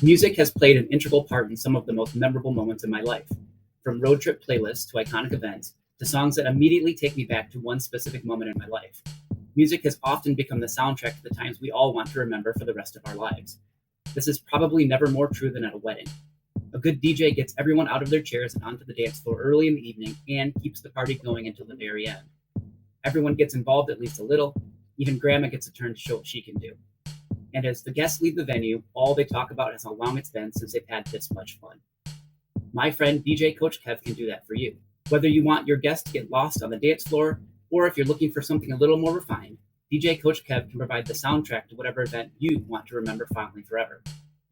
Music has played an integral part in some of the most memorable moments in my life, from road trip playlists to iconic events to songs that immediately take me back to one specific moment in my life. Music has often become the soundtrack to the times we all want to remember for the rest of our lives. This is probably never more true than at a wedding. A good DJ gets everyone out of their chairs and onto the dance floor early in the evening and keeps the party going until the very end. Everyone gets involved at least a little, even Grandma gets a turn to show what she can do. And as the guests leave the venue, all they talk about is how long it's been since they've had this much fun. My friend DJ Coach Kev can do that for you. Whether you want your guests to get lost on the dance floor, or if you're looking for something a little more refined, DJ Coach Kev can provide the soundtrack to whatever event you want to remember fondly forever.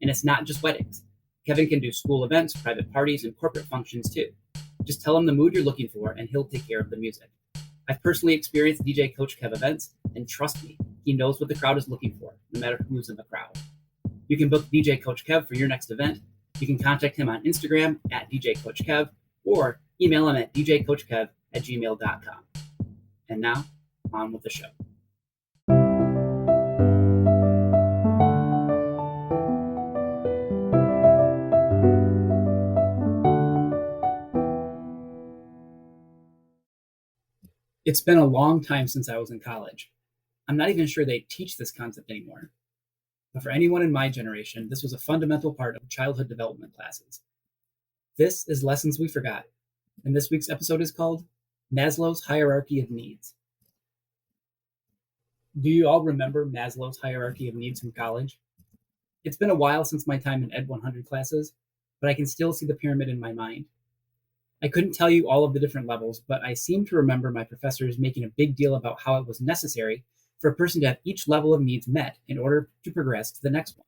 And it's not just weddings. Kevin can do school events, private parties, and corporate functions too. Just tell him the mood you're looking for, and he'll take care of the music. I've personally experienced DJ Coach Kev events, and trust me, he knows what the crowd is looking for, no matter who's in the crowd. You can book DJ Coach Kev for your next event. You can contact him on Instagram at DJ Coach Kev, or email him at djcoachkev@gmail.com. And now, on with the show. It's been a long time since I was in college. I'm not even sure they teach this concept anymore. But for anyone in my generation, this was a fundamental part of childhood development classes. This is Lessons We Forgot, and this week's episode is called Maslow's Hierarchy of Needs. Do you all remember Maslow's Hierarchy of Needs from college? It's been a while since my time in Ed 100 classes, but I can still see the pyramid in my mind. I couldn't tell you all of the different levels, but I seem to remember my professors making a big deal about how it was necessary for a person to have each level of needs met in order to progress to the next one.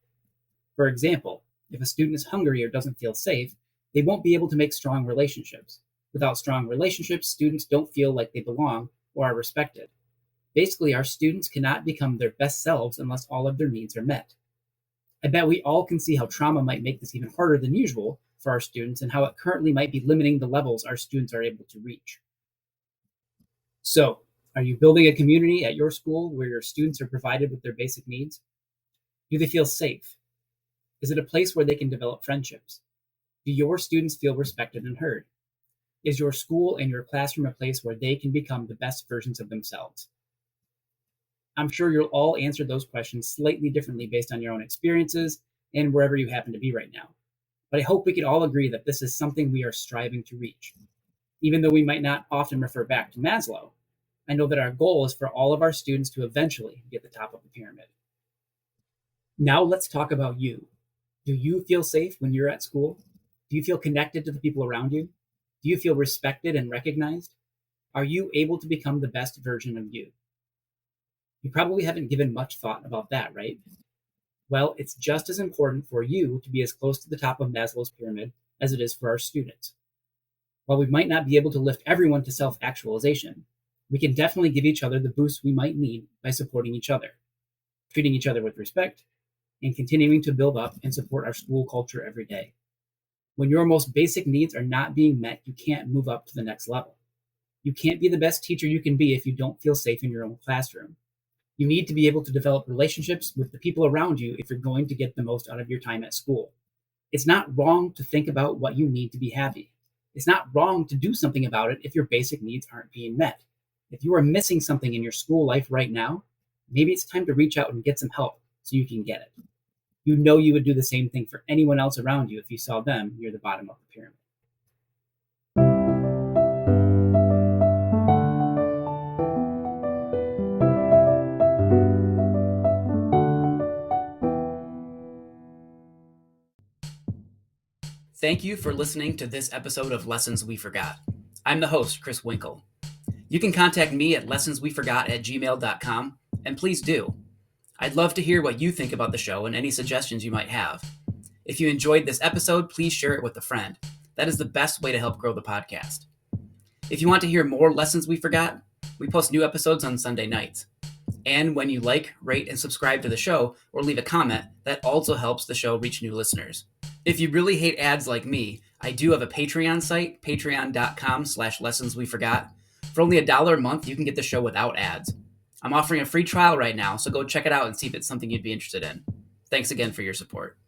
For example, if a student is hungry or doesn't feel safe, they won't be able to make strong relationships. Without strong relationships, students don't feel like they belong or are respected. Basically, our students cannot become their best selves unless all of their needs are met. I bet we all can see how trauma might make this even harder than usual for our students and how it currently might be limiting the levels our students are able to reach. So, are you building a community at your school where your students are provided with their basic needs? Do they feel safe? Is it a place where they can develop friendships? Do your students feel respected and heard? Is your school and your classroom a place where they can become the best versions of themselves? I'm sure you'll all answer those questions slightly differently based on your own experiences and wherever you happen to be right now. But I hope we can all agree that this is something we are striving to reach. Even though we might not often refer back to Maslow, I know that our goal is for all of our students to eventually be at the top of the pyramid. Now let's talk about you. Do you feel safe when you're at school? Do you feel connected to the people around you? Do you feel respected and recognized? Are you able to become the best version of you? You probably haven't given much thought about that, right? Well, it's just as important for you to be as close to the top of Maslow's pyramid as it is for our students. While we might not be able to lift everyone to self-actualization, we can definitely give each other the boost we might need by supporting each other, treating each other with respect, and continuing to build up and support our school culture every day. When your most basic needs are not being met, you can't move up to the next level. You can't be the best teacher you can be if you don't feel safe in your own classroom. You need to be able to develop relationships with the people around you if you're going to get the most out of your time at school. It's not wrong to think about what you need to be happy. It's not wrong to do something about it if your basic needs aren't being met. If you are missing something in your school life right now, maybe it's time to reach out and get some help so you can get it. You know you would do the same thing for anyone else around you if you saw them near the bottom of the pyramid. Thank you for listening to this episode of Lessons We Forgot. I'm the host, Chris Winkle. You can contact me at lessonsweforgot@gmail.com, and please do. I'd love to hear what you think about the show and any suggestions you might have. If you enjoyed this episode, please share it with a friend. That is the best way to help grow the podcast. If you want to hear more Lessons We Forgot, we post new episodes on Sunday nights. And when you like, rate, and subscribe to the show or leave a comment, that also helps the show reach new listeners. If you really hate ads like me, I do have a Patreon site, patreon.com/lessonsweforgot. For only $1 a month, you can get the show without ads. I'm offering a free trial right now, so go check it out and see if it's something you'd be interested in. Thanks again for your support.